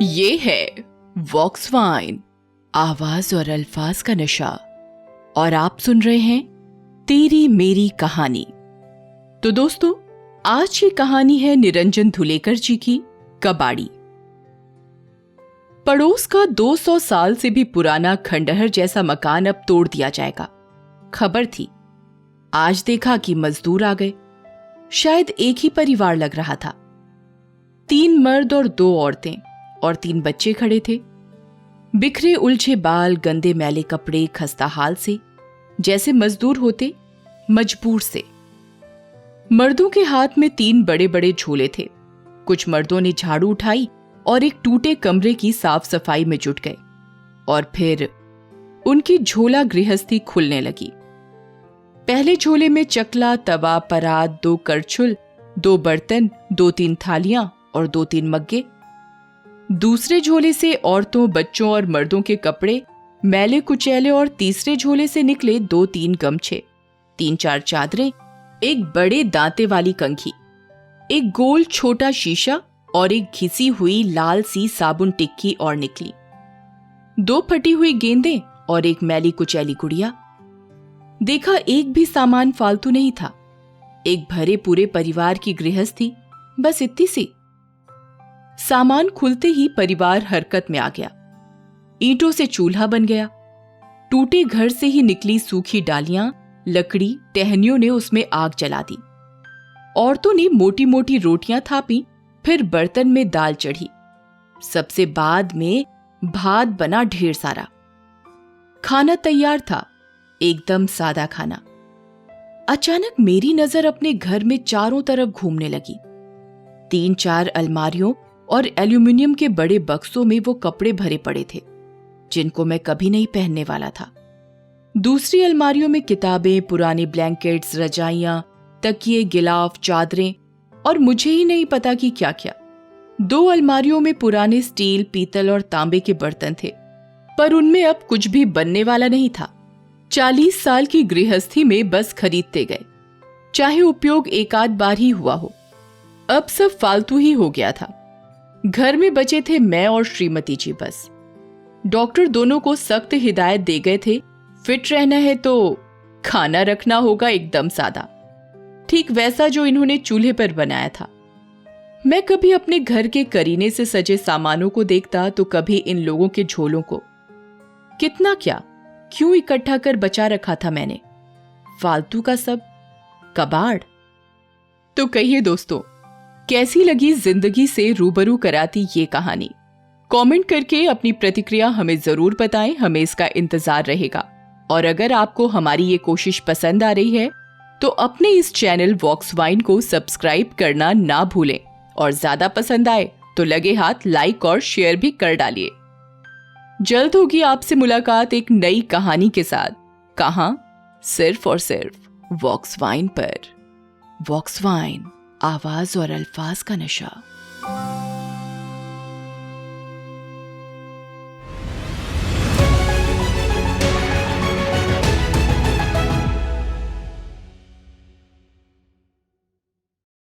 ये है वॉक्स वाइन, आवाज और अल्फाज का नशा। और आप सुन रहे हैं तेरी मेरी कहानी। तो दोस्तों, आज की कहानी है निरंजन धुलेकर जी की कबाड़ी। पड़ोस का 200 साल से भी पुराना खंडहर जैसा मकान अब तोड़ दिया जाएगा। खबर थी, आज देखा कि मजदूर आ गए। शायद एक ही परिवार लग रहा था। 3 मर्द और 2 औरतें और 3 बच्चे खड़े थे। बिखरे उलझे बाल, गंदे मैले कपड़े, खस्ता हाल से, जैसे मजदूर होते मजबूर से। मर्दों के हाथ में 3 बड़े बड़े झोले थे। कुछ मर्दों ने झाड़ू उठाई और एक टूटे कमरे की साफ सफाई में जुट गए। और फिर उनकी झोला गृहस्थी खुलने लगी। पहले झोले में चकला, तवा, परात, 2 करछुल, 2 बर्तन, 2-3 थालियां और 2-3 मग्गे। दूसरे झोले से औरतों, बच्चों और मर्दों के कपड़े, मैले कुचैले। और तीसरे झोले से निकले 2-3 गमछे, 3-4 चादरें, एक बड़े दांते वाली कंघी, एक गोल छोटा शीशा और एक घिसी हुई लाल सी साबुन टिक्की और निकली। 2 फटी हुई गेंदें और एक मैली कुचैली गुड़िया। देखा, एक भी सामान फालतू नहीं था। एक भरे पूरे परिवार की गृहस्थी, बस इतनी सी। सामान खुलते ही परिवार हरकत में आ गया। ईंटों से चूल्हा बन गया। टूटे घर से ही निकली सूखी डालियां, लकड़ी, टहनियों ने उसमें आग जला दी। औरतों ने मोटी मोटी रोटियां थापी, फिर बर्तन में दाल चढ़ी। सबसे बाद में भात बना ढेर सारा। खाना तैयार था, एकदम सादा खाना। अचानक मेरी नजर अपने घर में चारों तरफ घूमने लगी। 3-4 अलमारियों और एल्यूमिनियम के बड़े बक्सों में वो कपड़े भरे पड़े थे जिनको मैं कभी नहीं पहनने वाला था। दूसरी अलमारियों में किताबें, पुराने ब्लैंकेट्स, रजाइयां, तकिए, गिलाफ, चादरें और मुझे ही नहीं पता कि क्या क्या। 2 अलमारियों में पुराने स्टील, पीतल और तांबे के बर्तन थे, पर उनमें अब कुछ भी बनने वाला नहीं था। 40 साल की गृहस्थी में बस खरीदते गए, चाहे उपयोग एक आध बार ही हुआ हो। अब सब फालतू ही हो गया था। घर में बचे थे मैं और श्रीमती जी बस। डॉक्टर दोनों को सख्त हिदायत दे गए थे, फिट रहना है तो खाना रखना होगा एकदम सादा, ठीक वैसा जो इन्होंने चूल्हे पर बनाया था। मैं कभी अपने घर के करीने से सजे सामानों को देखता तो कभी इन लोगों के झोलों को। कितना क्या, क्यों इकट्ठा कर बचा रखा था मैंने, फालतू का सब कबाड़। तो कहिए दोस्तों, कैसी लगी जिंदगी से रूबरू कराती ये कहानी? कमेंट करके अपनी प्रतिक्रिया हमें जरूर बताएं, हमें इसका इंतजार रहेगा। और अगर आपको हमारी ये कोशिश पसंद आ रही है तो अपने इस चैनल वॉक्स वाइन को सब्सक्राइब करना ना भूलें, और ज्यादा पसंद आए तो लगे हाथ लाइक और शेयर भी कर डालिए। जल्द होगी आपसे मुलाकात एक नई कहानी के साथ। कहां? सिर्फ और सिर्फ वॉक्स वाइन पर। वॉक्स वाइन, आवाज और अल्फाज का नशा।